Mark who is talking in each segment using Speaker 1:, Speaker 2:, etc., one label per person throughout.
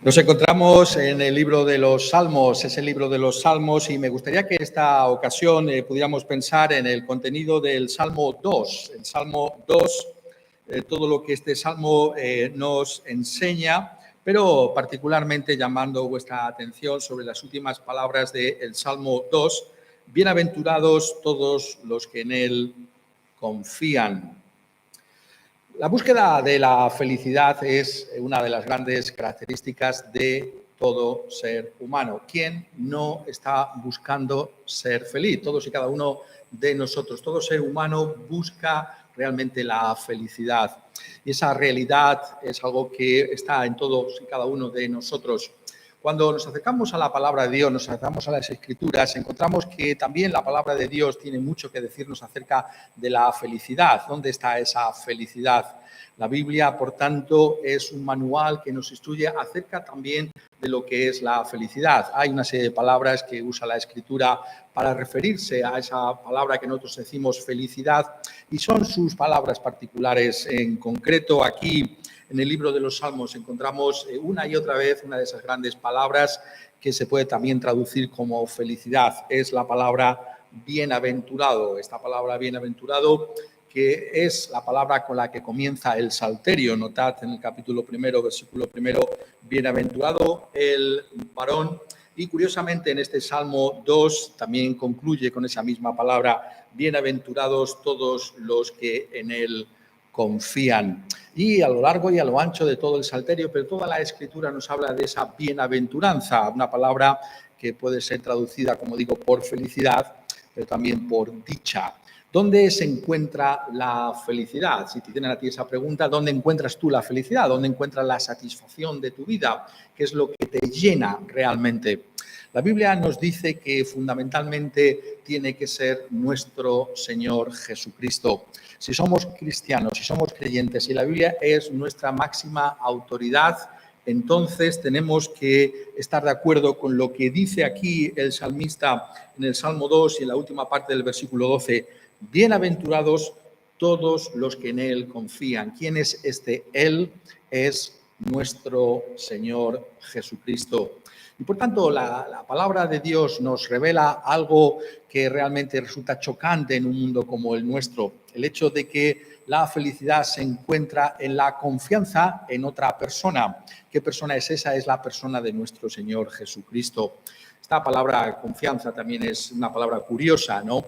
Speaker 1: Nos encontramos en el libro de los Salmos, es el libro de los Salmos, y me gustaría que en esta ocasión pudiéramos pensar en el contenido del Salmo 2. El Salmo 2, todo lo que este Salmo nos enseña, pero particularmente llamando vuestra atención sobre las últimas palabras del Salmo 2. Bienaventurados todos los que en él confían. La búsqueda de la felicidad es una de las grandes características de todo ser humano. ¿Quién no está buscando ser feliz? Todos y cada uno de nosotros. Todo ser humano busca realmente la felicidad. Y esa realidad es algo que está en todos y cada uno de nosotros. Cuando nos acercamos a la palabra de Dios, nos acercamos a las Escrituras, encontramos que también la palabra de Dios tiene mucho que decirnos acerca de la felicidad. ¿Dónde está esa felicidad? La Biblia, por tanto, es un manual que nos instruye acerca también de lo que es la felicidad. Hay una serie de palabras que usa la Escritura para referirse a esa palabra que nosotros decimos felicidad, y son sus palabras particulares. En concreto, aquí en el libro de los Salmos encontramos una y otra vez una de esas grandes palabras que se puede también traducir como felicidad. Es la palabra bienaventurado. Esta palabra bienaventurado, que es la palabra con la que comienza el Salterio. Notad en el capítulo 1, versículo 1, bienaventurado el varón. Y curiosamente en este Salmo 2 también concluye con esa misma palabra, bienaventurados todos los que en él confían. Y a lo largo y a lo ancho de todo el Salterio, pero toda la Escritura nos habla de esa bienaventuranza, una palabra que puede ser traducida, como digo, por felicidad, pero también por dicha. ¿Dónde se encuentra la felicidad? Si te tienen a ti esa pregunta, ¿dónde encuentras tú la felicidad? ¿Dónde encuentras la satisfacción de tu vida? ¿Qué es lo que te llena realmente? La Biblia nos dice que fundamentalmente tiene que ser nuestro Señor Jesucristo. Si somos cristianos, si somos creyentes, si la Biblia es nuestra máxima autoridad, entonces tenemos que estar de acuerdo con lo que dice aquí el salmista en el Salmo 2 y en la última parte del versículo 12. Bienaventurados todos los que en él confían. ¿Quién es este él? Es nuestro Señor Jesucristo. Y por tanto, la palabra de Dios nos revela algo que realmente resulta chocante en un mundo como el nuestro. El hecho de que la felicidad se encuentra en la confianza en otra persona. ¿Qué persona es esa? Es la persona de nuestro Señor Jesucristo. Esta palabra confianza también es una palabra curiosa, ¿no?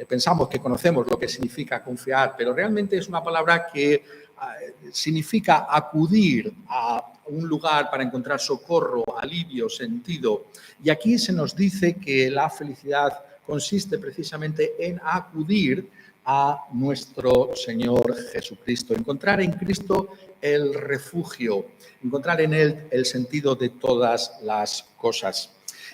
Speaker 1: Pensamos que conocemos lo que significa confiar, pero realmente es una palabra que significa acudir a un lugar para encontrar socorro, alivio, sentido. Y aquí se nos dice que la felicidad consiste precisamente en acudir a nuestro Señor Jesucristo, encontrar en Cristo el refugio, encontrar en Él el sentido de todas las cosas.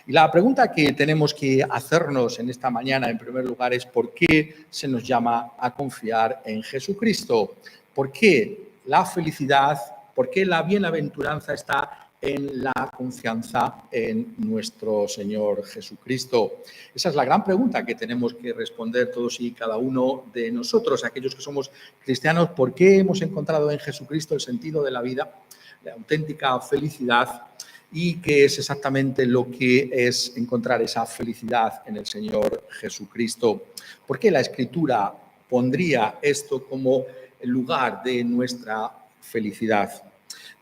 Speaker 1: Y la pregunta que tenemos que hacernos en esta mañana, en primer lugar, es ¿por qué se nos llama a confiar en Jesucristo? ¿Por qué la felicidad, por qué la bienaventuranza está en la confianza en nuestro Señor Jesucristo? Esa es la gran pregunta que tenemos que responder todos y cada uno de nosotros, aquellos que somos cristianos. ¿Por qué hemos encontrado en Jesucristo el sentido de la vida, la auténtica felicidad? Y qué es exactamente lo que es encontrar esa felicidad en el Señor Jesucristo. ¿Por qué la Escritura pondría esto como el lugar de nuestra felicidad?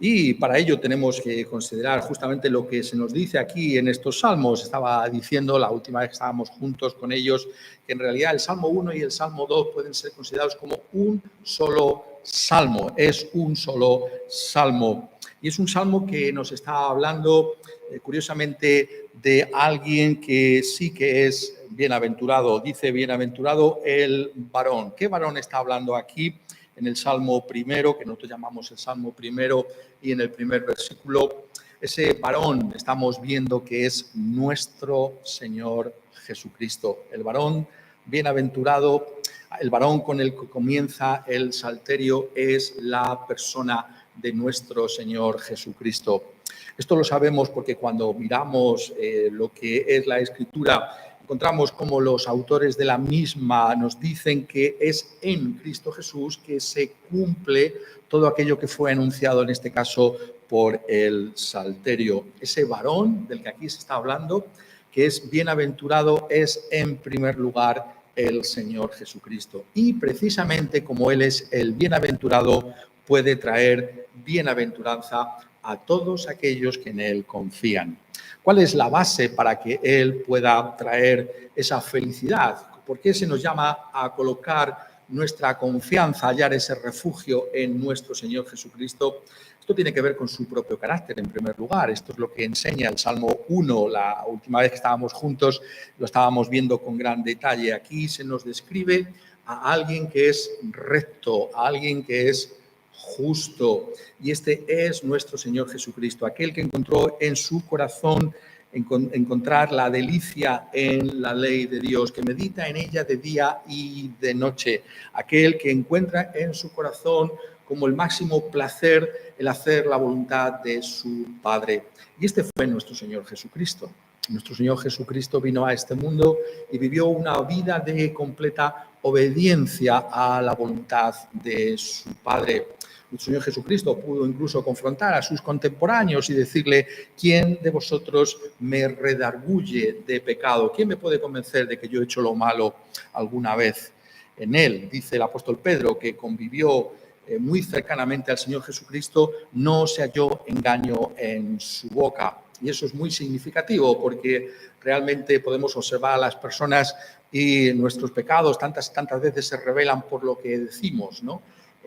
Speaker 1: Y para ello tenemos que considerar justamente lo que se nos dice aquí en estos salmos. Estaba diciendo la última vez que estábamos juntos con ellos que en realidad el Salmo 1 y el Salmo 2 pueden ser considerados como un solo salmo. Es un solo salmo. Y es un salmo que nos está hablando, curiosamente, de alguien que sí que es bienaventurado. Dice, bienaventurado el varón. ¿Qué varón está hablando aquí? En el Salmo primero, que nosotros llamamos el Salmo primero, y en el primer versículo, ese varón estamos viendo que es nuestro Señor Jesucristo. El varón bienaventurado, el varón con el que comienza el Salterio, es la persona de nuestro Señor Jesucristo. Esto lo sabemos porque cuando miramos lo que es la Escritura, encontramos como los autores de la misma nos dicen que es en Cristo Jesús que se cumple todo aquello que fue anunciado en este caso por el Salterio. Ese varón del que aquí se está hablando, que es bienaventurado, es en primer lugar el Señor Jesucristo. Y precisamente como Él es el bienaventurado, puede traer bienaventuranza a todos aquellos que en Él confían. ¿Cuál es la base para que Él pueda traer esa felicidad? ¿Por qué se nos llama a colocar nuestra confianza, hallar ese refugio en nuestro Señor Jesucristo? Esto tiene que ver con su propio carácter, en primer lugar. Esto es lo que enseña el Salmo 1. La última vez que estábamos juntos lo estábamos viendo con gran detalle. Aquí se nos describe a alguien que es recto, a alguien que es justo. Y este es nuestro Señor Jesucristo, aquel que encontró en su corazón encontrar la delicia en la ley de Dios, que medita en ella de día y de noche, aquel que encuentra en su corazón como el máximo placer el hacer la voluntad de su Padre. Y este fue nuestro Señor Jesucristo. Nuestro Señor Jesucristo vino a este mundo y vivió una vida de completa obediencia a la voluntad de su Padre. Nuestro Señor Jesucristo pudo incluso confrontar a sus contemporáneos y decirle: ¿quién de vosotros me redarguye de pecado? ¿Quién me puede convencer de que yo he hecho lo malo alguna vez? En él, dice el apóstol Pedro, que convivió muy cercanamente al Señor Jesucristo, no se halló engaño en su boca. Y eso es muy significativo porque realmente podemos observar a las personas y nuestros pecados tantas veces se revelan por lo que decimos, ¿no?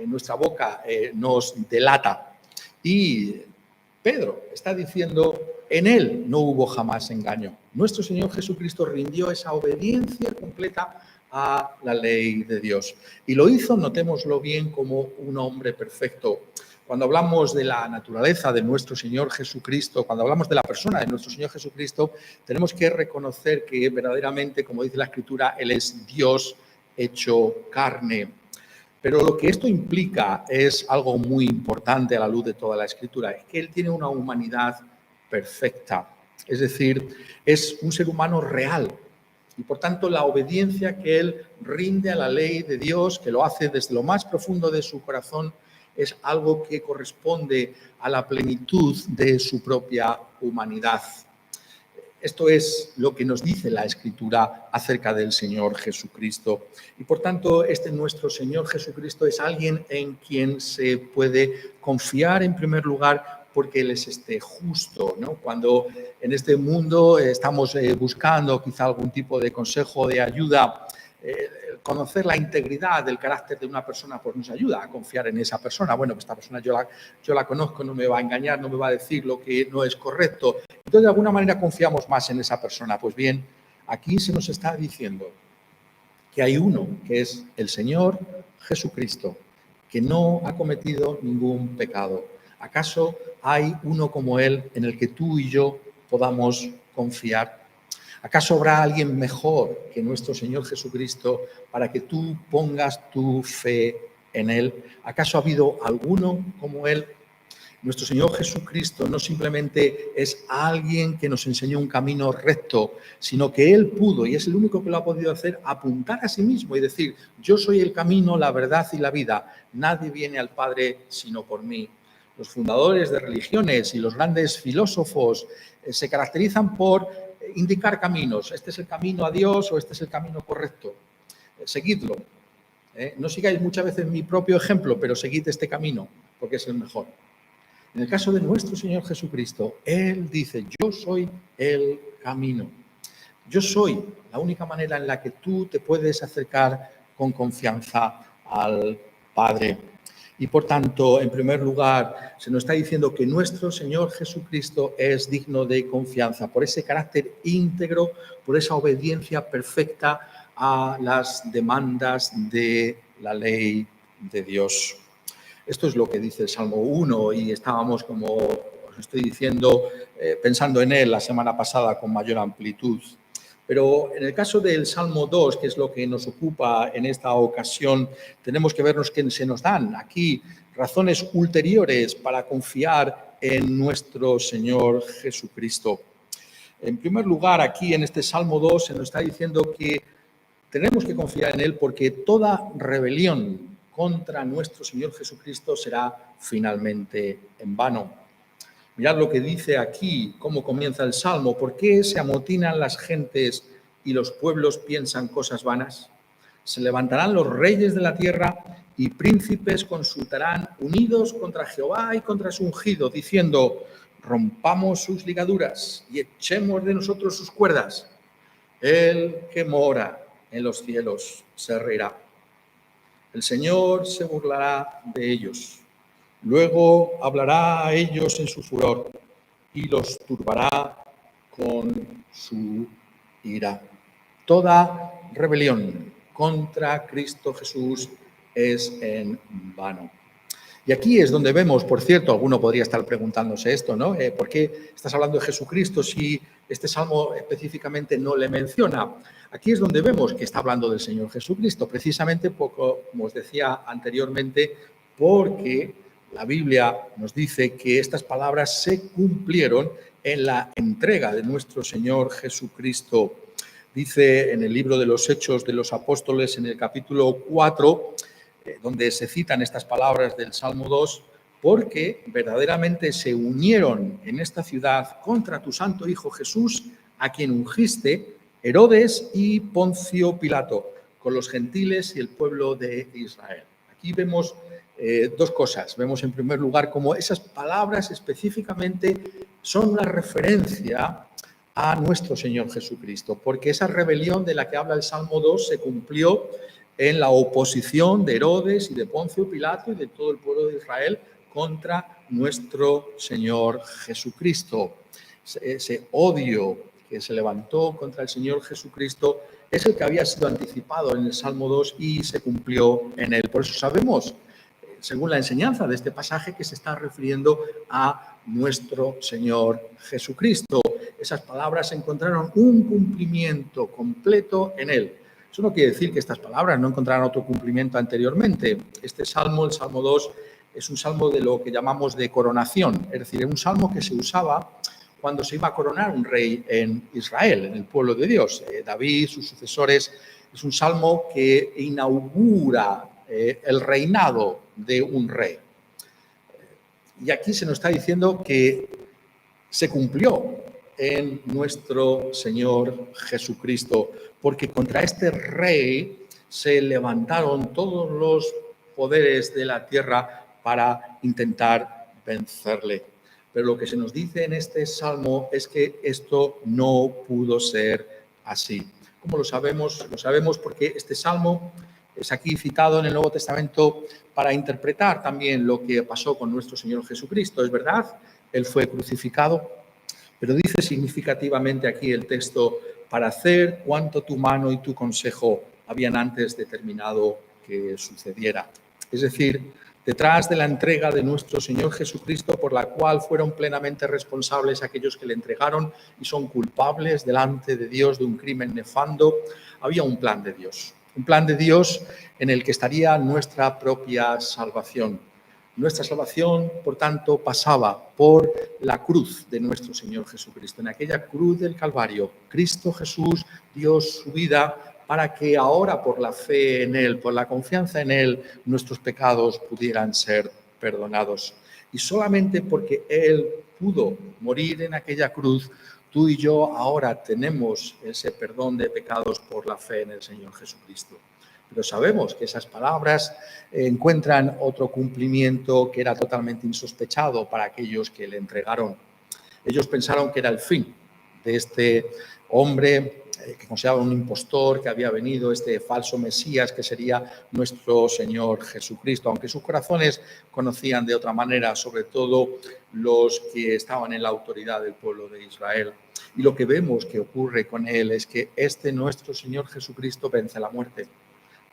Speaker 1: Nuestra boca nos delata. Y Pedro está diciendo: en él no hubo jamás engaño. Nuestro Señor Jesucristo rindió esa obediencia completa a la ley de Dios. Y lo hizo, notémoslo bien, como un hombre perfecto. Cuando hablamos de la naturaleza de nuestro Señor Jesucristo, cuando hablamos de la persona de nuestro Señor Jesucristo, tenemos que reconocer que verdaderamente, como dice la Escritura, Él es Dios hecho carne. Pero lo que esto implica es algo muy importante a la luz de toda la Escritura, es que Él tiene una humanidad perfecta, es decir, es un ser humano real. Y por tanto, la obediencia que Él rinde a la ley de Dios, que lo hace desde lo más profundo de su corazón, es algo que corresponde a la plenitud de su propia humanidad. Esto es lo que nos dice la Escritura acerca del Señor Jesucristo. Y por tanto, nuestro Señor Jesucristo es alguien en quien se puede confiar en primer lugar porque Él es justo, ¿no? Cuando en este mundo estamos buscando quizá algún tipo de consejo, de ayuda, conocer la integridad del carácter de una persona pues nos ayuda a confiar en esa persona. Bueno, pues esta persona yo la conozco, no me va a engañar, no me va a decir lo que no es correcto. Entonces, de alguna manera confiamos más en esa persona. Pues bien, aquí se nos está diciendo que hay uno, que es el Señor Jesucristo, que no ha cometido ningún pecado. ¿Acaso hay uno como Él en el que tú y yo podamos confiar? ¿Acaso habrá alguien mejor que nuestro Señor Jesucristo para que tú pongas tu fe en Él? ¿Acaso ha habido alguno como Él? Nuestro Señor Jesucristo no simplemente es alguien que nos enseñó un camino recto, sino que Él pudo, y es el único que lo ha podido hacer, apuntar a sí mismo y decir: yo soy el camino, la verdad y la vida. Nadie viene al Padre sino por mí. Los fundadores de religiones y los grandes filósofos se caracterizan por indicar caminos. Este es el camino a Dios o este es el camino correcto. Seguidlo. No sigáis muchas veces mi propio ejemplo, pero seguid este camino porque es el mejor. En el caso de nuestro Señor Jesucristo, Él dice: yo soy el camino. Yo soy la única manera en la que tú te puedes acercar con confianza al Padre. Y por tanto, en primer lugar, se nos está diciendo que nuestro Señor Jesucristo es digno de confianza por ese carácter íntegro, por esa obediencia perfecta a las demandas de la ley de Dios. Esto es lo que dice el Salmo 1 y estábamos, como os estoy diciendo, pensando en él la semana pasada con mayor amplitud. Pero en el caso del Salmo 2, que es lo que nos ocupa en esta ocasión, tenemos que vernos que se nos dan aquí razones ulteriores para confiar en nuestro Señor Jesucristo. En primer lugar, aquí en este Salmo 2 se nos está diciendo que tenemos que confiar en Él porque toda rebelión contra nuestro Señor Jesucristo será finalmente en vano. Mirad lo que dice aquí, cómo comienza el Salmo. ¿Por qué se amotinan las gentes y los pueblos piensan cosas vanas? Se levantarán los reyes de la tierra y príncipes consultarán unidos contra Jehová y contra su ungido, diciendo: rompamos sus ligaduras y echemos de nosotros sus cuerdas. El que mora en los cielos se reirá. El Señor se burlará de ellos. Luego hablará a ellos en su furor y los turbará con su ira. Toda rebelión contra Cristo Jesús es en vano. Y aquí es donde vemos, por cierto, alguno podría estar preguntándose esto, ¿no? ¿Por qué estás hablando de Jesucristo si este salmo específicamente no le menciona? Aquí es donde vemos que está hablando del Señor Jesucristo, precisamente, como os decía anteriormente, porque la Biblia nos dice que estas palabras se cumplieron en la entrega de nuestro Señor Jesucristo. Dice en el libro de los Hechos de los Apóstoles, en el capítulo 4, donde se citan estas palabras del Salmo 2, porque verdaderamente se unieron en esta ciudad contra tu santo Hijo Jesús, a quien ungiste, Herodes y Poncio Pilato, con los gentiles y el pueblo de Israel. Aquí vemos dos cosas. Vemos en primer lugar cómo esas palabras específicamente son una referencia a nuestro Señor Jesucristo, porque esa rebelión de la que habla el Salmo 2 se cumplió en la oposición de Herodes y de Poncio Pilato y de todo el pueblo de Israel contra nuestro Señor Jesucristo. Ese odio que se levantó contra el Señor Jesucristo es el que había sido anticipado en el Salmo 2 y se cumplió en él. Por eso sabemos, según la enseñanza de este pasaje, que se está refiriendo a nuestro Señor Jesucristo. Esas palabras encontraron un cumplimiento completo en él. Eso no quiere decir que estas palabras no encontraran otro cumplimiento anteriormente. Este salmo, el Salmo 2, es un salmo de lo que llamamos de coronación, es decir, es un salmo que se usaba cuando se iba a coronar un rey en Israel, en el pueblo de Dios. David, sus sucesores, es un salmo que inaugura el reinado de un rey. Y aquí se nos está diciendo que se cumplió en nuestro Señor Jesucristo, porque contra este rey se levantaron todos los poderes de la tierra para intentar vencerle. Pero lo que se nos dice en este salmo es que esto no pudo ser así. ¿Cómo lo sabemos? Lo sabemos porque este salmo es aquí citado en el Nuevo Testamento para interpretar también lo que pasó con nuestro Señor Jesucristo. Es verdad, Él fue crucificado, pero dice significativamente aquí el texto: para hacer cuanto tu mano y tu consejo habían antes determinado que sucediera. Es decir, detrás de la entrega de nuestro Señor Jesucristo, por la cual fueron plenamente responsables aquellos que le entregaron y son culpables delante de Dios de un crimen nefando, había un plan de Dios. Un plan de Dios en el que estaría nuestra propia salvación. Nuestra salvación, por tanto, pasaba por la cruz de nuestro Señor Jesucristo. En aquella cruz del Calvario, Cristo Jesús dio su vida para que ahora, por la fe en Él, por la confianza en Él, nuestros pecados pudieran ser perdonados. Y solamente porque Él pudo morir en aquella cruz, tú y yo ahora tenemos ese perdón de pecados por la fe en el Señor Jesucristo. Pero sabemos que esas palabras encuentran otro cumplimiento que era totalmente insospechado para aquellos que le entregaron. Ellos pensaron que era el fin de este hombre que consideraba un impostor, que había venido, este falso Mesías que sería nuestro Señor Jesucristo, aunque sus corazones conocían de otra manera, sobre todo los que estaban en la autoridad del pueblo de Israel. Y lo que vemos que ocurre con él es que este nuestro Señor Jesucristo vence la muerte,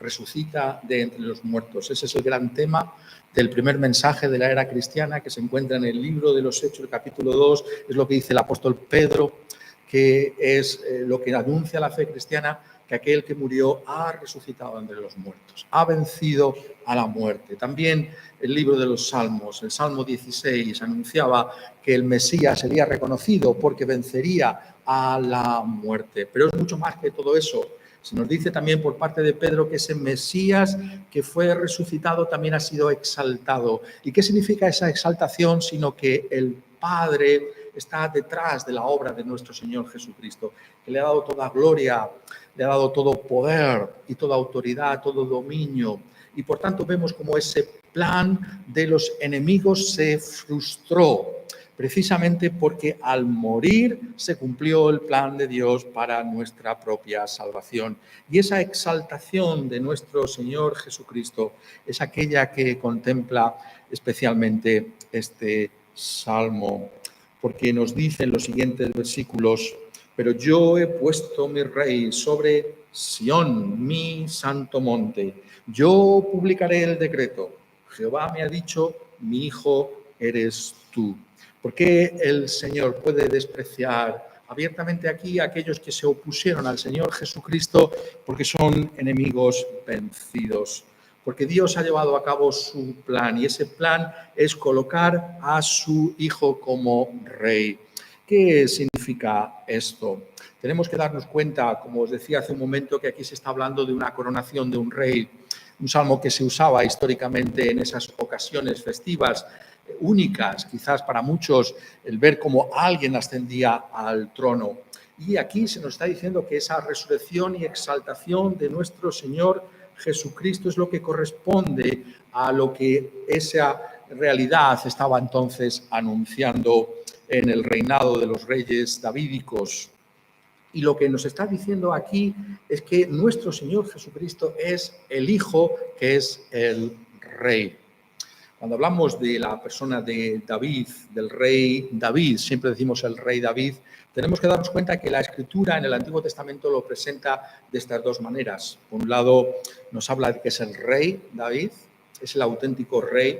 Speaker 1: resucita de entre los muertos. Ese es el gran tema del primer mensaje de la era cristiana que se encuentra en el libro de los Hechos, el capítulo 2, es lo que dice el apóstol Pedro, que es lo que anuncia la fe cristiana, que aquel que murió ha resucitado entre los muertos, ha vencido a la muerte. También el libro de los Salmos, el Salmo 16, anunciaba que el Mesías sería reconocido porque vencería a la muerte. Pero es mucho más que todo eso. Se nos dice también por parte de Pedro que ese Mesías que fue resucitado también ha sido exaltado. ¿Y qué significa esa exaltación? Sino que el Padre está detrás de la obra de nuestro Señor Jesucristo, que le ha dado toda gloria, le ha dado todo poder y toda autoridad, todo dominio. Y por tanto vemos como ese plan de los enemigos se frustró, precisamente porque al morir se cumplió el plan de Dios para nuestra propia salvación. Y esa exaltación de nuestro Señor Jesucristo es aquella que contempla especialmente este salmo, porque nos dice en los siguientes versículos: pero yo he puesto mi rey sobre Sión, mi santo monte. Yo publicaré el decreto. Jehová me ha dicho, mi hijo eres tú. ¿Por qué el Señor puede despreciar abiertamente aquí a aquellos que se opusieron al Señor Jesucristo? Porque son enemigos vencidos. Porque Dios ha llevado a cabo su plan, y ese plan es colocar a su Hijo como Rey. ¿Qué significa esto? Tenemos que darnos cuenta, como os decía hace un momento, que aquí se está hablando de una coronación de un rey, un salmo que se usaba históricamente en esas ocasiones festivas únicas, quizás para muchos, el ver cómo alguien ascendía al trono. Y aquí se nos está diciendo que esa resurrección y exaltación de nuestro Señor Jesucristo es lo que corresponde a lo que esa realidad estaba entonces anunciando en el reinado de los reyes davídicos. Y lo que nos está diciendo aquí es que nuestro Señor Jesucristo es el Hijo, que es el Rey. Cuando hablamos de la persona de David, del rey David, siempre decimos el rey David, tenemos que darnos cuenta que la Escritura en el Antiguo Testamento lo presenta de estas dos maneras. Por un lado, nos habla de que es el rey David, es el auténtico rey.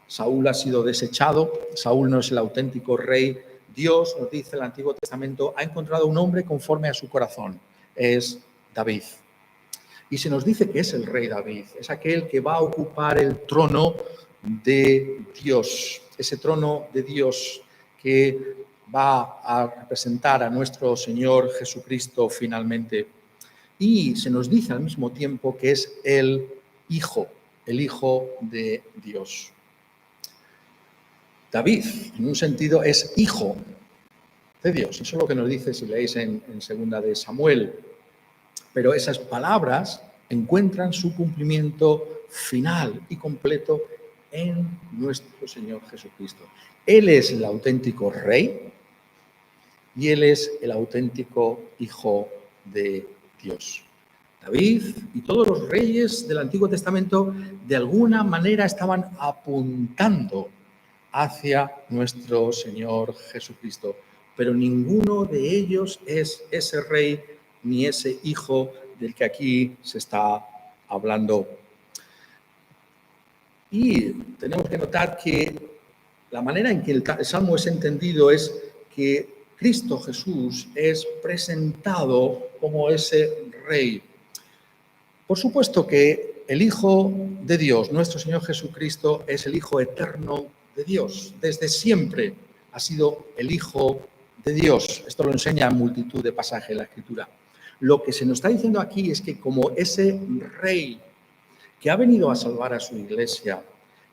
Speaker 1: Saúl ha sido desechado, Saúl no es el auténtico rey. Dios, nos dice el Antiguo Testamento, ha encontrado un hombre conforme a su corazón, es David. Y se nos dice que es el rey David, es aquel que va a ocupar el trono de Dios, ese trono de Dios que va a representar a nuestro Señor Jesucristo finalmente. Y se nos dice al mismo tiempo que es el Hijo de Dios. David, en un sentido, es hijo de Dios. Eso es lo que nos dice si leéis en segunda de Samuel. Pero esas palabras encuentran su cumplimiento final y completo en nuestro Señor Jesucristo. Él es el auténtico Rey y Él es el auténtico Hijo de Dios. David y todos los reyes del Antiguo Testamento de alguna manera estaban apuntando hacia nuestro Señor Jesucristo, pero ninguno de ellos es ese Rey ni ese Hijo del que aquí se está hablando. Y tenemos que notar que la manera en que el Salmo es entendido es que Cristo Jesús es presentado como ese Rey. Por supuesto que el Hijo de Dios, nuestro Señor Jesucristo, es el Hijo eterno de Dios. Desde siempre ha sido el Hijo de Dios. Esto lo enseña en multitud de pasajes de la Escritura. Lo que se nos está diciendo aquí es que como ese Rey que ha venido a salvar a su iglesia,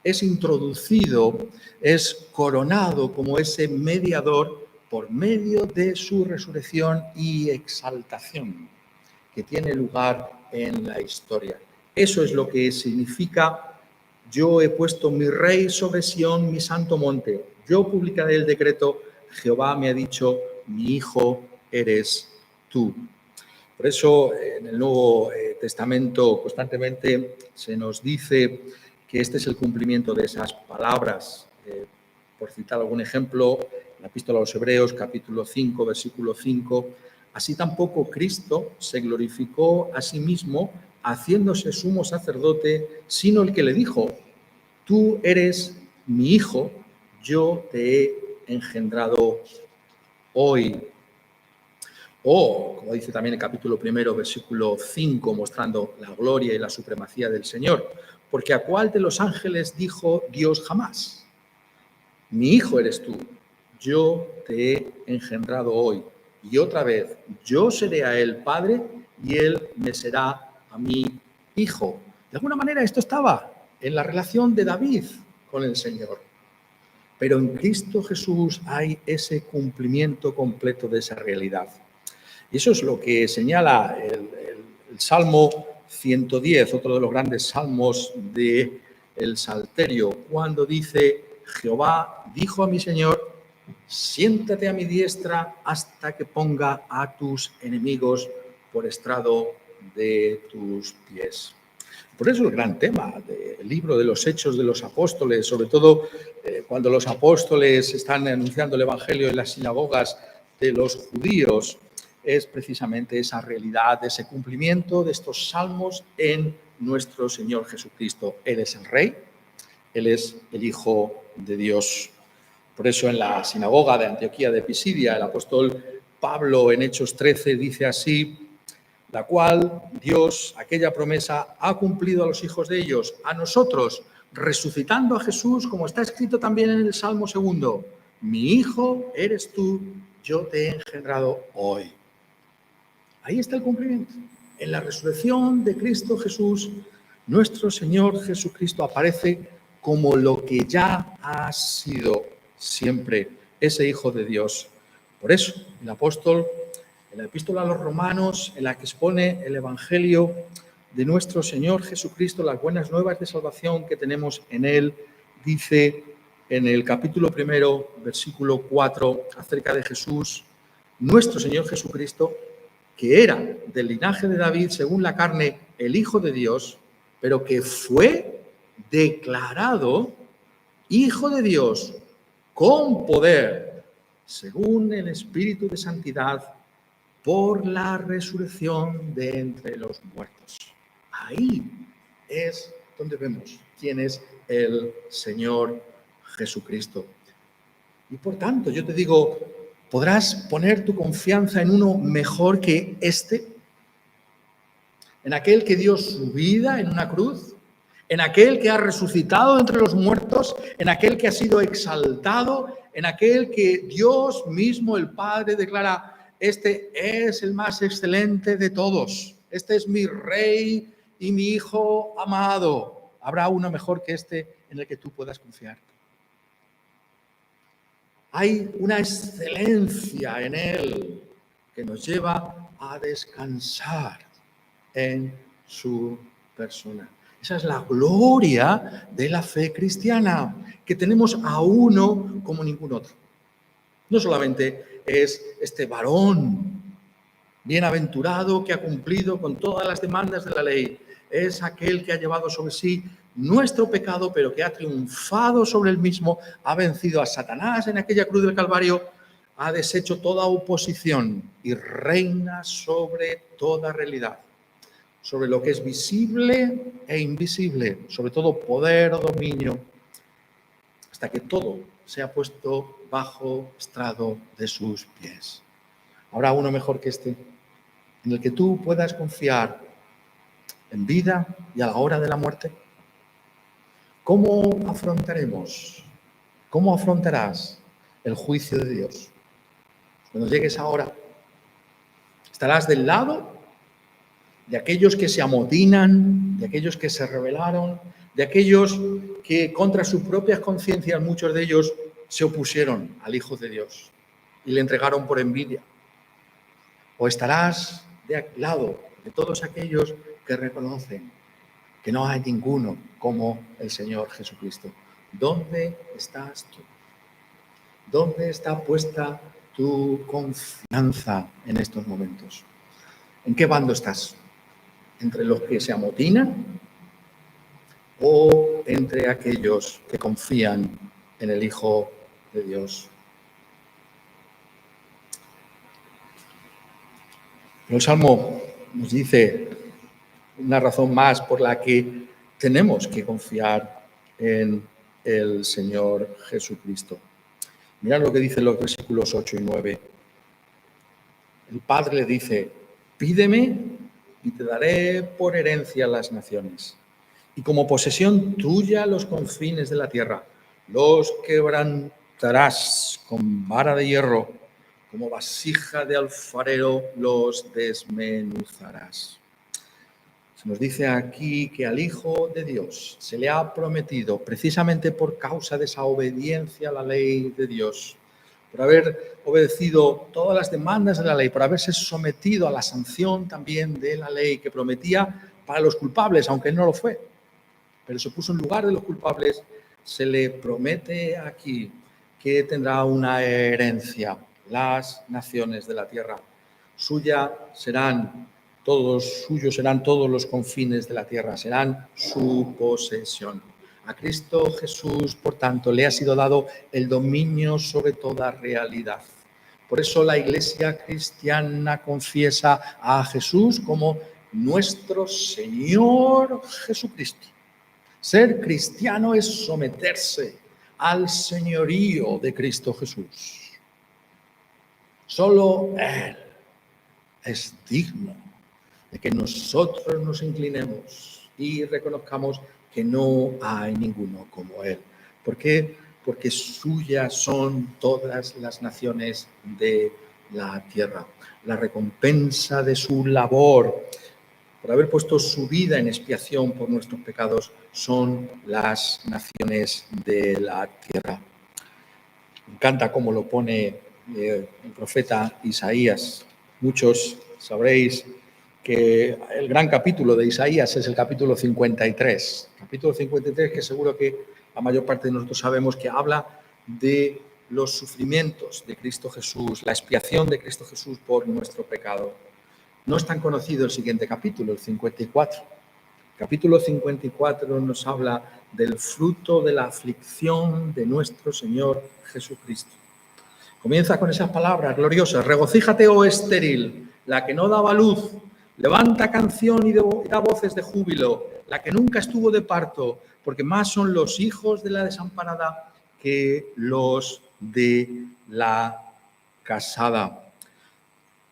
Speaker 1: es introducido, es coronado como ese mediador por medio de su resurrección y exaltación que tiene lugar en la historia. Eso es lo que significa: yo he puesto mi rey sobre Sión, mi santo monte. Yo publicaré el decreto. Jehová me ha dicho, mi hijo eres tú. Por eso en el Nuevo Testamento constantemente se nos dice que este es el cumplimiento de esas palabras. Por citar algún ejemplo, la Epístola a los Hebreos, capítulo 5, versículo 5, así tampoco Cristo se glorificó a sí mismo haciéndose sumo sacerdote, sino el que le dijo, tú eres mi hijo, yo te he engendrado hoy. O, como dice también el capítulo 1, versículo 5, mostrando la gloria y la supremacía del Señor. Porque ¿a cuál de los ángeles dijo Dios jamás? Mi hijo eres tú, yo te he engendrado hoy. Y otra vez, yo seré a él padre y él me será a mí hijo. De alguna manera esto estaba en la relación de David con el Señor. Pero en Cristo Jesús hay ese cumplimiento completo de esa realidad. Y eso es lo que señala el Salmo 110, otro de los grandes salmos del Salterio, cuando dice: Jehová dijo a mi Señor, siéntate a mi diestra hasta que ponga a tus enemigos por estrado de tus pies. Por eso el gran tema del libro de los Hechos de los Apóstoles, sobre todo cuando los apóstoles están anunciando el Evangelio en las sinagogas de los judíos, es precisamente esa realidad, ese cumplimiento de estos salmos en nuestro Señor Jesucristo. Él es el Rey, Él es el Hijo de Dios. Por eso en la sinagoga de Antioquía de Pisidia, el apóstol Pablo en Hechos 13 dice así: la cual Dios, aquella promesa, ha cumplido a los hijos de ellos, a nosotros, resucitando a Jesús, como está escrito también en el Salmo 2, mi hijo eres tú, yo te he engendrado hoy. Ahí está el cumplimiento. En la resurrección de Cristo Jesús, nuestro Señor Jesucristo aparece como lo que ya ha sido siempre, ese Hijo de Dios. Por eso, el apóstol, en la epístola a los Romanos, en la que expone el Evangelio de nuestro Señor Jesucristo, las buenas nuevas de salvación que tenemos en Él, dice en el capítulo 1, versículo 4, acerca de Jesús, nuestro Señor Jesucristo, que era del linaje de David según la carne, el Hijo de Dios, pero que fue declarado Hijo de Dios con poder, según el Espíritu de Santidad, por la resurrección de entre los muertos. Ahí es donde vemos quién es el Señor Jesucristo. Y por tanto, yo te digo, ¿podrás poner tu confianza en uno mejor que este? ¿En aquel que dio su vida en una cruz? ¿En aquel que ha resucitado entre los muertos? ¿En aquel que ha sido exaltado? ¿En aquel que Dios mismo, el Padre, declara: este es el más excelente de todos? Este es mi Rey y mi Hijo amado. ¿Habrá uno mejor que este en el que tú puedas confiar? Hay una excelencia en Él que nos lleva a descansar en su persona. Esa es la gloria de la fe cristiana, que tenemos a uno como ningún otro. No solamente es este varón bienaventurado que ha cumplido con todas las demandas de la ley, es aquel que ha llevado sobre sí nuestro pecado, pero que ha triunfado sobre el mismo, ha vencido a Satanás en aquella cruz del Calvario, ha deshecho toda oposición y reina sobre toda realidad, sobre lo que es visible e invisible, sobre todo poder o dominio, hasta que todo sea puesto bajo estrado de sus pies. ¿Habrá uno mejor que este, en el que tú puedas confiar en vida y a la hora de la muerte? ¿Cómo afrontaremos, cómo afrontarás el juicio de Dios? Cuando llegue esa hora, ¿estarás del lado de aquellos que se amotinan, de aquellos que se rebelaron, de aquellos que contra sus propias conciencias, muchos de ellos, se opusieron al Hijo de Dios y le entregaron por envidia? ¿O estarás de lado de todos aquellos que reconocen que no hay ninguno como el Señor Jesucristo? ¿Dónde estás tú? ¿Dónde está puesta tu confianza en estos momentos? ¿En qué bando estás? ¿Entre los que se amotinan o entre aquellos que confían en el Hijo de Dios? El Salmo nos dice una razón más por la que tenemos que confiar en el Señor Jesucristo. Mirad lo que dicen los versículos 8 y 9. El Padre le dice, pídeme y te daré por herencia las naciones, y como posesión tuya los confines de la tierra. Los quebrantarás con vara de hierro, como vasija de alfarero los desmenuzarás. Se nos dice aquí que al Hijo de Dios se le ha prometido, precisamente por causa de esa obediencia a la ley de Dios, por haber obedecido todas las demandas de la ley, por haberse sometido a la sanción también de la ley que prometía para los culpables, aunque él no lo fue, pero se puso en lugar de los culpables, se le promete aquí que tendrá una herencia, las naciones de la tierra. Suyos serán todos los confines de la tierra, serán su posesión. A Cristo Jesús, por tanto, le ha sido dado el dominio sobre toda realidad. Por eso la Iglesia cristiana confiesa a Jesús como nuestro Señor Jesucristo. Ser cristiano es someterse al señorío de Cristo Jesús. Solo Él es digno de que nosotros nos inclinemos y reconozcamos que no hay ninguno como Él. ¿Por qué? Porque suyas son todas las naciones de la tierra. La recompensa de su labor, por haber puesto su vida en expiación por nuestros pecados, son las naciones de la tierra. Me encanta cómo lo pone el profeta Isaías. Muchos sabréis que el gran capítulo de Isaías es el capítulo 53. Capítulo 53 que seguro que la mayor parte de nosotros sabemos que habla de los sufrimientos de Cristo Jesús, la expiación de Cristo Jesús por nuestro pecado. No es tan conocido el siguiente capítulo, el 54. El capítulo 54 nos habla del fruto de la aflicción de nuestro Señor Jesucristo. Comienza con esas palabras gloriosas. Regocíjate, oh estéril, la que no daba luz. Levanta canción y da voces de júbilo, la que nunca estuvo de parto, porque más son los hijos de la desamparada que los de la casada.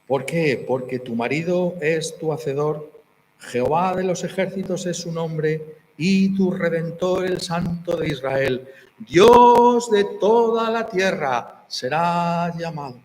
Speaker 1: ¿Por qué? Porque tu marido es tu hacedor, Jehová de los ejércitos es su nombre, y tu Redentor el Santo de Israel. Dios de toda la tierra será llamado.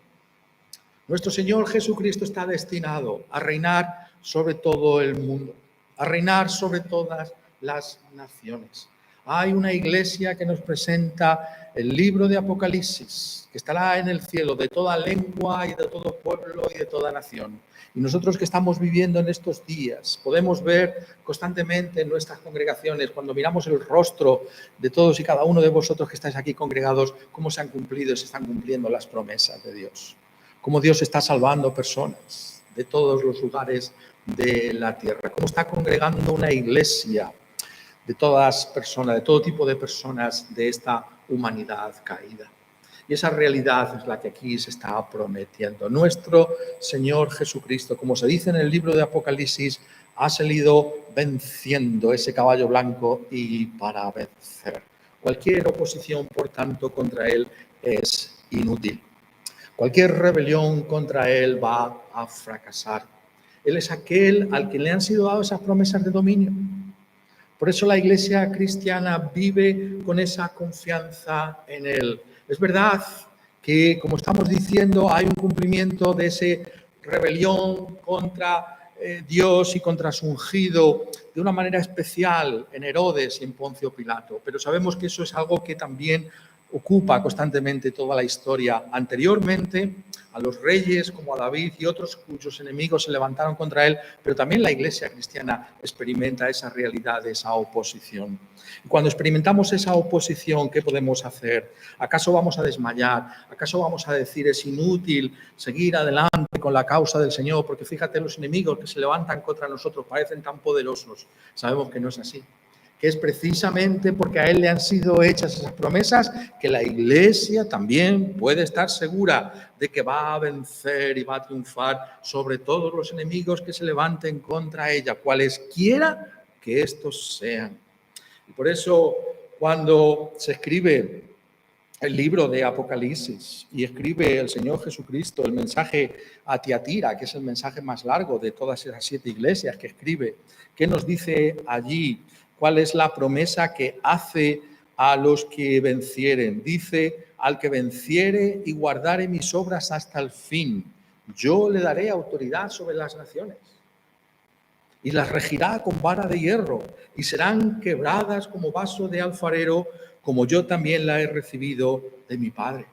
Speaker 1: Nuestro Señor Jesucristo está destinado a reinar sobre todo el mundo, a reinar sobre todas las naciones. Hay una iglesia que nos presenta el libro de Apocalipsis, que estará en el cielo de toda lengua y de todo pueblo y de toda nación. Y nosotros que estamos viviendo en estos días, podemos ver constantemente en nuestras congregaciones, cuando miramos el rostro de todos y cada uno de vosotros que estáis aquí congregados, cómo se han cumplido y se están cumpliendo las promesas de Dios. Cómo Dios está salvando personas de todos los lugares de la tierra. Cómo está congregando una iglesia de todas personas, de todo tipo de personas de esta humanidad caída. Y esa realidad es la que aquí se está prometiendo. Nuestro Señor Jesucristo, como se dice en el libro de Apocalipsis, ha salido venciendo ese caballo blanco y para vencer. Cualquier oposición, por tanto, contra él es inútil. Cualquier rebelión contra él va a fracasar. Él es aquel al que le han sido dadas esas promesas de dominio. Por eso la iglesia cristiana vive con esa confianza en él. Es verdad que, como estamos diciendo, hay un cumplimiento de esa rebelión contra Dios y contra su ungido de una manera especial en Herodes y en Poncio Pilato. Pero sabemos que eso es algo que también ocupa constantemente toda la historia. Anteriormente, a los reyes como a David y otros cuyos enemigos se levantaron contra él, pero también la iglesia cristiana experimenta esa realidad, esa oposición. Y cuando experimentamos esa oposición, ¿qué podemos hacer? ¿Acaso vamos a desmayar? ¿Acaso vamos a decir es inútil seguir adelante con la causa del Señor? Porque fíjate, los enemigos que se levantan contra nosotros parecen tan poderosos. Sabemos que no es así. Que es precisamente porque a él le han sido hechas esas promesas que la iglesia también puede estar segura de que va a vencer y va a triunfar sobre todos los enemigos que se levanten contra ella, cualesquiera que estos sean. Y por eso, cuando se escribe el libro de Apocalipsis y escribe el Señor Jesucristo el mensaje a Tiatira, que es el mensaje más largo de todas esas 7 iglesias que escribe. ¿Qué nos dice allí? ¿Cuál es la promesa que hace a los que vencieren? Dice, al que venciere y guardare mis obras hasta el fin, yo le daré autoridad sobre las naciones y las regirá con vara de hierro, y serán quebradas como vaso de alfarero, como yo también la he recibido de mi Padre.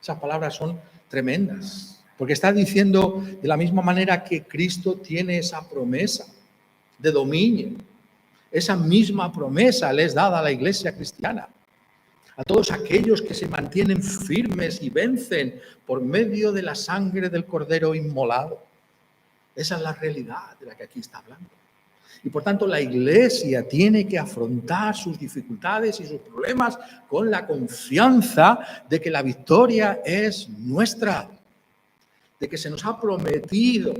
Speaker 1: Esas palabras son tremendas, porque está diciendo de la misma manera que Cristo tiene esa promesa de dominio. Esa misma promesa le es dada a la iglesia cristiana, a todos aquellos que se mantienen firmes y vencen por medio de la sangre del Cordero inmolado. Esa es la realidad de la que aquí está hablando. Y por tanto la iglesia tiene que afrontar sus dificultades y sus problemas con la confianza de que la victoria es nuestra, de que se nos ha prometido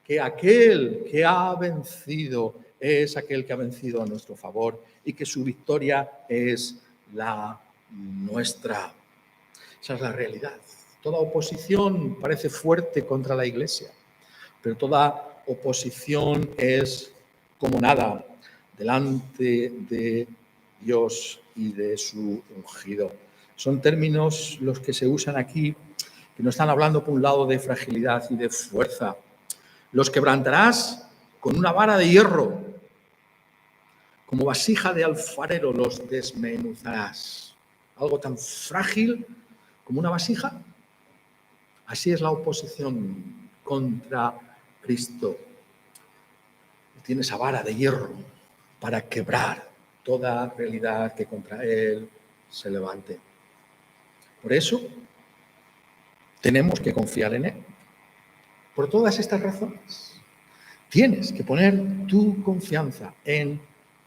Speaker 1: que aquel que ha vencido es aquel que ha vencido a nuestro favor y que su victoria es la nuestra. Esa es la realidad. Toda oposición parece fuerte contra la iglesia, pero toda oposición es como nada delante de Dios y de su ungido. Son términos los que se usan aquí, que nos están hablando por un lado de fragilidad y de fuerza. Los quebrantarás con una vara de hierro, como vasija de alfarero los desmenuzarás. Algo tan frágil como una vasija. Así es la oposición contra Cristo. Tiene esa vara de hierro para quebrar toda realidad que contra Él se levante. Por eso tenemos que confiar en Él. Por todas estas razones, tienes que poner tu confianza en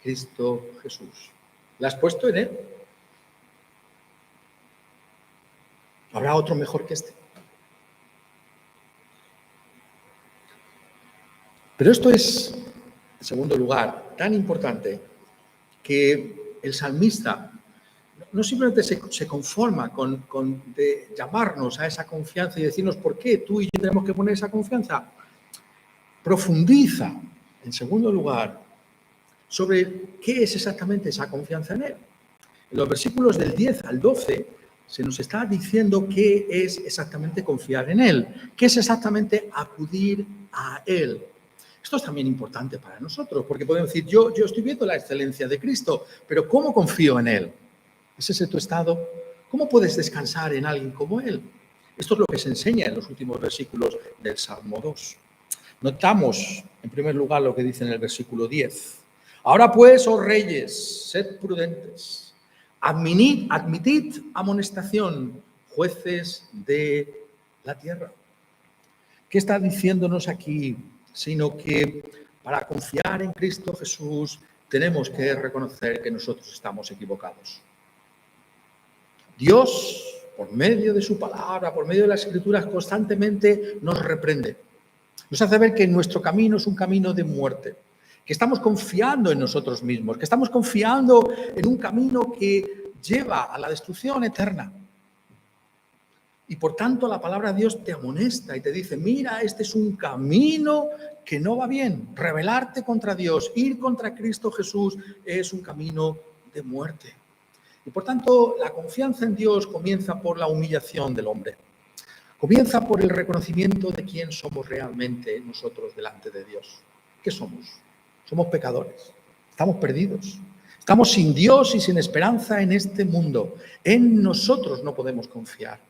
Speaker 1: Cristo Jesús. ¿La has puesto en Él? ¿Habrá otro mejor que este? Pero esto es, en segundo lugar, tan importante que el salmista no simplemente se conforma con de llamarnos a esa confianza y decirnos por qué tú y yo tenemos que poner esa confianza. Profundiza, en segundo lugar, sobre qué es exactamente esa confianza en Él. En los versículos del 10 al 12 se nos está diciendo qué es exactamente confiar en Él, qué es exactamente acudir a Él. Esto es también importante para nosotros, porque podemos decir, yo estoy viendo la excelencia de Cristo, pero ¿cómo confío en Él? ¿Es ese tu estado? ¿Cómo puedes descansar en alguien como Él? Esto es lo que se enseña en los últimos versículos del Salmo 2. Notamos, en primer lugar, lo que dice en el versículo 10. Ahora pues, oh reyes, sed prudentes, admitid amonestación, jueces de la tierra. ¿Qué está diciéndonos aquí? Sino que para confiar en Cristo Jesús tenemos que reconocer que nosotros estamos equivocados. Dios, por medio de su palabra, por medio de las Escrituras, constantemente nos reprende. Nos hace ver que nuestro camino es un camino de muerte, que estamos confiando en nosotros mismos, que estamos confiando en un camino que lleva a la destrucción eterna. Y por tanto la palabra de Dios te amonesta y te dice, mira, este es un camino que no va bien. Rebelarte contra Dios, ir contra Cristo Jesús es un camino de muerte. Y por tanto la confianza en Dios comienza por la humillación del hombre. Comienza por el reconocimiento de quién somos realmente nosotros delante de Dios. ¿Qué somos? Somos pecadores, estamos perdidos. Estamos sin Dios y sin esperanza en este mundo. En nosotros no podemos confiar.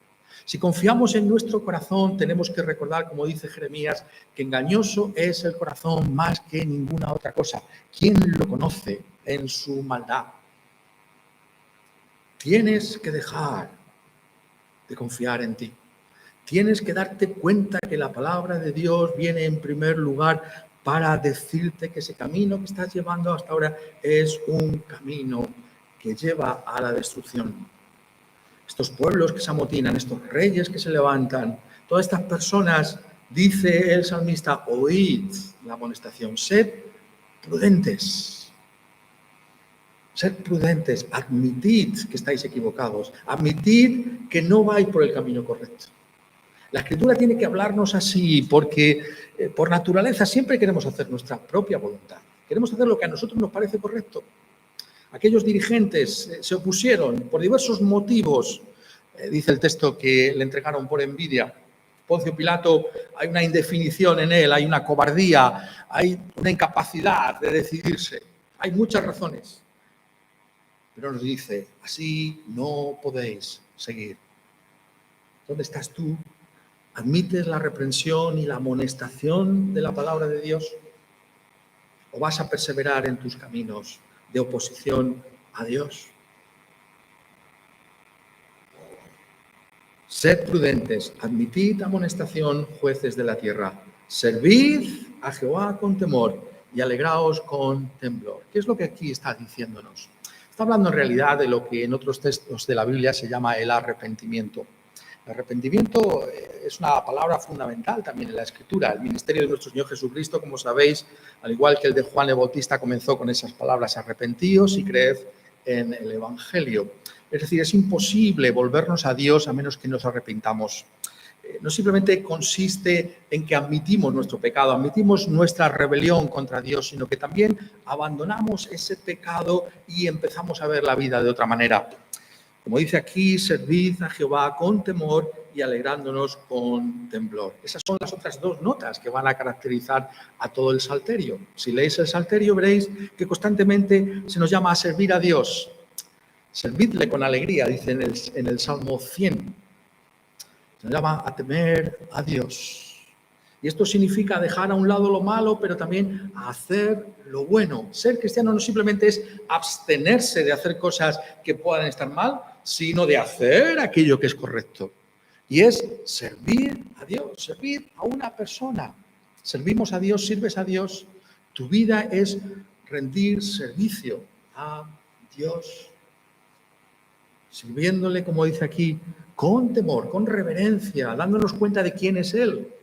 Speaker 1: Si confiamos en nuestro corazón, tenemos que recordar, como dice Jeremías, que engañoso es el corazón más que ninguna otra cosa. ¿Quién lo conoce en su maldad? Tienes que dejar de confiar en ti. Tienes que darte cuenta que la palabra de Dios viene en primer lugar para decirte que ese camino que estás llevando hasta ahora es un camino que lleva a la destrucción. Estos pueblos que se amotinan, estos reyes que se levantan, todas estas personas, dice el salmista, oíd la amonestación, sed prudentes. Sed prudentes, admitid que estáis equivocados, admitid que no vais por el camino correcto. La Escritura tiene que hablarnos así porque por naturaleza siempre queremos hacer nuestra propia voluntad. Queremos hacer lo que a nosotros nos parece correcto. Aquellos dirigentes se opusieron por diversos motivos. Dice el texto que le entregaron por envidia. Poncio Pilato, hay una indefinición en él, hay una cobardía, hay una incapacidad de decidirse. Hay muchas razones. Pero nos dice, así no podéis seguir. ¿Dónde estás tú? ¿Admites la reprensión y la amonestación de la palabra de Dios? ¿O vas a perseverar en tus caminos de oposición a Dios? Sed prudentes, admitid amonestación, jueces de la tierra. Servid a Jehová con temor y alegraos con temblor. ¿Qué es lo que aquí está diciéndonos? Está hablando en realidad de lo que en otros textos de la Biblia se llama el arrepentimiento. El arrepentimiento es una palabra fundamental también en la Escritura. El ministerio de nuestro Señor Jesucristo, como sabéis, al igual que el de Juan el Bautista, comenzó con esas palabras: arrepentíos y creed en el Evangelio. Es decir, es imposible volvernos a Dios a menos que nos arrepintamos. No simplemente consiste en que admitimos nuestro pecado, admitimos nuestra rebelión contra Dios, sino que también abandonamos ese pecado y empezamos a ver la vida de otra manera. Como dice aquí, servid a Jehová con temor y alegrándonos con temblor. Esas son las otras dos notas que van a caracterizar a todo el Salterio. Si leéis el Salterio veréis que constantemente se nos llama a servir a Dios. Servidle con alegría, dice en el Salmo 100. Se nos llama a temer a Dios. Y esto significa dejar a un lado lo malo, pero también hacer lo bueno. Ser cristiano no simplemente es abstenerse de hacer cosas que puedan estar mal, sino de hacer aquello que es correcto. Y es servir a Dios, servir a una persona. Servimos a Dios, sirves a Dios. Tu vida es rendir servicio a Dios. Sirviéndole, como dice aquí, con temor, con reverencia, dándonos cuenta de quién es Él,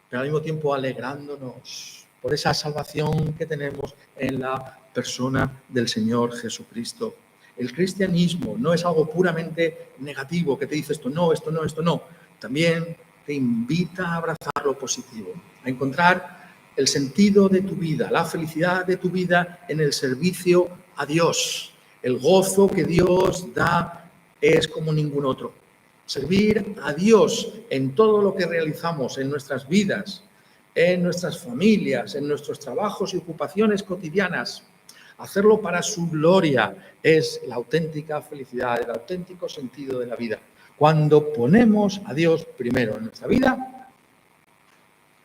Speaker 1: pero al mismo tiempo alegrándonos por esa salvación que tenemos en la persona del Señor Jesucristo. El cristianismo no es algo puramente negativo que te dice esto no, esto no, esto no. También te invita a abrazar lo positivo, a encontrar el sentido de tu vida, la felicidad de tu vida en el servicio a Dios. El gozo que Dios da es como ningún otro. Servir a Dios en todo lo que realizamos en nuestras vidas, en nuestras familias, en nuestros trabajos y ocupaciones cotidianas. Hacerlo para su gloria es la auténtica felicidad, el auténtico sentido de la vida. Cuando ponemos a Dios primero en nuestra vida,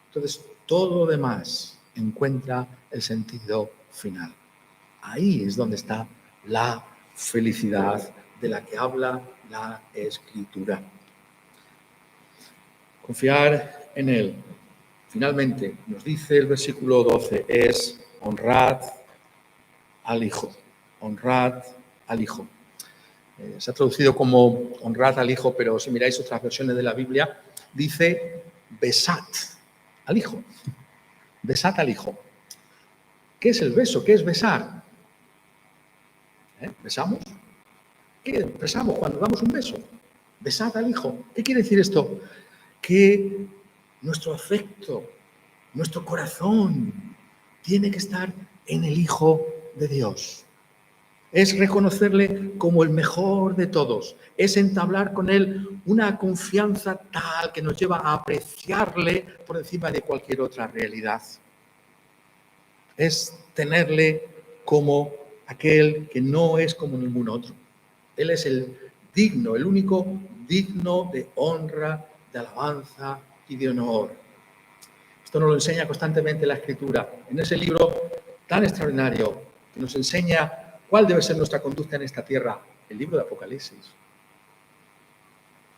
Speaker 1: entonces todo lo demás encuentra el sentido final. Ahí es donde está la felicidad de la que habla la Escritura. Confiar en Él. Finalmente, nos dice el versículo 12, es honrad al Hijo. Honrad al Hijo. Se ha traducido como honrad al Hijo, pero si miráis otras versiones de la Biblia, dice besad al Hijo. Besad al Hijo. ¿Qué es el beso? ¿Qué es besar? ¿Besamos? ¿Qué besamos cuando damos un beso? Besad al Hijo. ¿Qué quiere decir esto? Que nuestro afecto, nuestro corazón tiene que estar en el Hijo de Dios. Es reconocerle como el mejor de todos. Es entablar con Él una confianza tal que nos lleva a apreciarle por encima de cualquier otra realidad. Es tenerle como aquel que no es como ningún otro. Él es el digno, el único digno de honra, de alabanza y de honor. Esto nos lo enseña constantemente la Escritura, en ese libro tan extraordinario que nos enseña cuál debe ser nuestra conducta en esta tierra, el libro de Apocalipsis.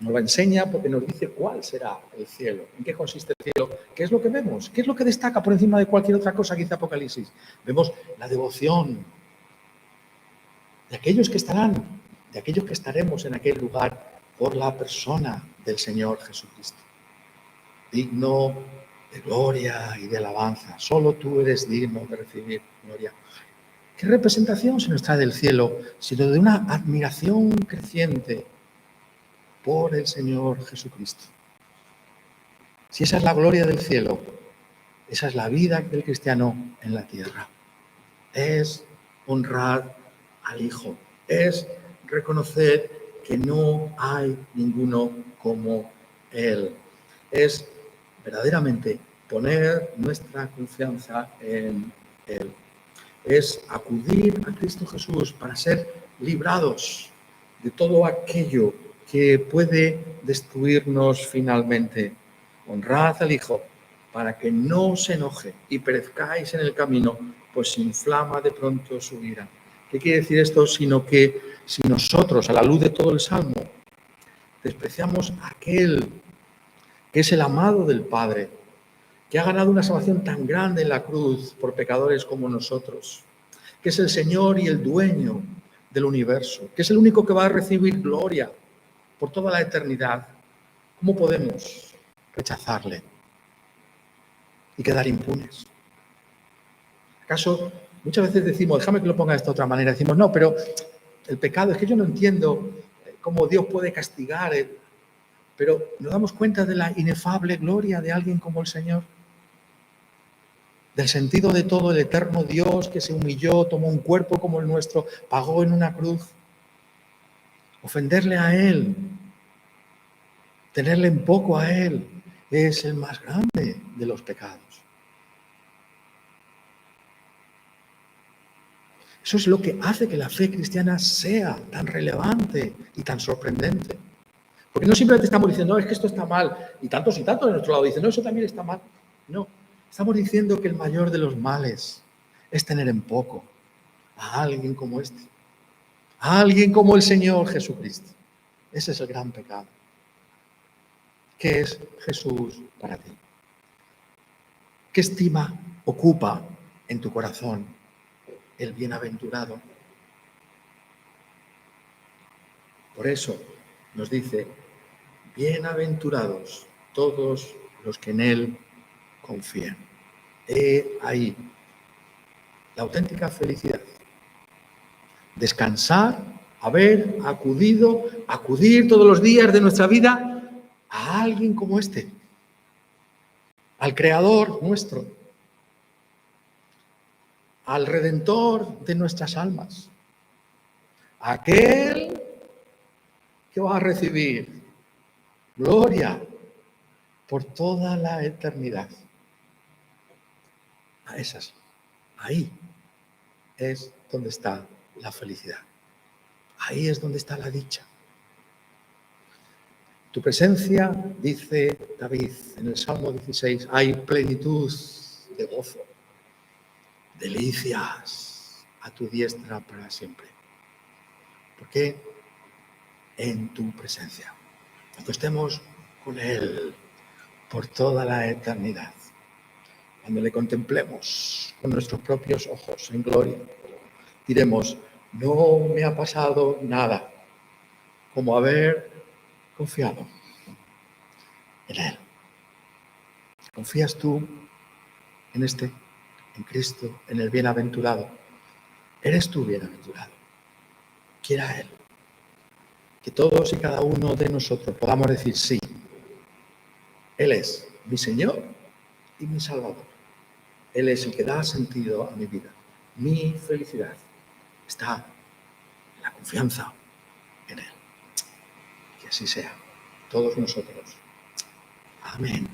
Speaker 1: Nos lo enseña porque nos dice cuál será el cielo, en qué consiste el cielo, qué es lo que vemos, qué es lo que destaca por encima de cualquier otra cosa que dice Apocalipsis. Vemos la devoción de aquellos que estarán, de aquellos que estaremos en aquel lugar por la persona del Señor Jesucristo. Digno de gloria y de alabanza. Solo tú eres digno de recibir gloria. ¿Qué representación se nos trae del cielo, sino de una admiración creciente por el Señor Jesucristo? Si esa es la gloria del cielo, esa es la vida del cristiano en la tierra. Es honrar al Hijo, es reconocer que no hay ninguno como Él. Es verdaderamente poner nuestra confianza en Él. Es acudir a Cristo Jesús para ser librados de todo aquello que puede destruirnos finalmente. Honrad al Hijo para que no se enoje y perezcáis en el camino, pues inflama de pronto su ira. ¿Qué quiere decir esto? Sino que si nosotros, a la luz de todo el Salmo, despreciamos a aquel que es el amado del Padre, que ha ganado una salvación tan grande en la cruz por pecadores como nosotros, que es el Señor y el dueño del universo, que es el único que va a recibir gloria por toda la eternidad, ¿cómo podemos rechazarle y quedar impunes? ¿Acaso muchas veces decimos, déjame que lo ponga de esta otra manera, decimos, no, pero el pecado, es que yo no entiendo cómo Dios puede castigar, pero nos damos cuenta de la inefable gloria de alguien como el Señor, del sentido de todo el eterno Dios que se humilló, tomó un cuerpo como el nuestro, pagó en una cruz. Ofenderle a Él, tenerle en poco a Él, es el más grande de los pecados. Eso es lo que hace que la fe cristiana sea tan relevante y tan sorprendente. Porque no simplemente estamos diciendo, no, es que esto está mal, y tantos de nuestro lado dicen, no, eso también está mal. No, estamos diciendo que el mayor de los males es tener en poco a alguien como este, a alguien como el Señor Jesucristo. Ese es el gran pecado. ¿Qué es Jesús para ti? ¿Qué estima ocupa en tu corazón el bienaventurado? Por eso nos dice, bienaventurados todos los que en Él confían. He ahí la auténtica felicidad. Descansar, acudir todos los días de nuestra vida a alguien como este, al Creador nuestro, al Redentor de nuestras almas, aquel que va a recibir gloria por toda la eternidad. A esas, ahí es donde está la felicidad. Ahí es donde está la dicha. Tu presencia, dice David en el Salmo 16, hay plenitud de gozo, delicias a tu diestra para siempre. ¿Por qué? En tu presencia. Cuando estemos con Él por toda la eternidad, cuando le contemplemos con nuestros propios ojos en gloria, diremos, no me ha pasado nada como haber confiado en Él. ¿Confías tú en en Cristo, en el bienaventurado? ¿Eres tú bienaventurado? Quiera Él. Que todos y cada uno de nosotros podamos decir sí. Él es mi Señor y mi Salvador. Él es el que da sentido a mi vida. Mi felicidad está en la confianza en Él. Que así sea. Todos nosotros. Amén.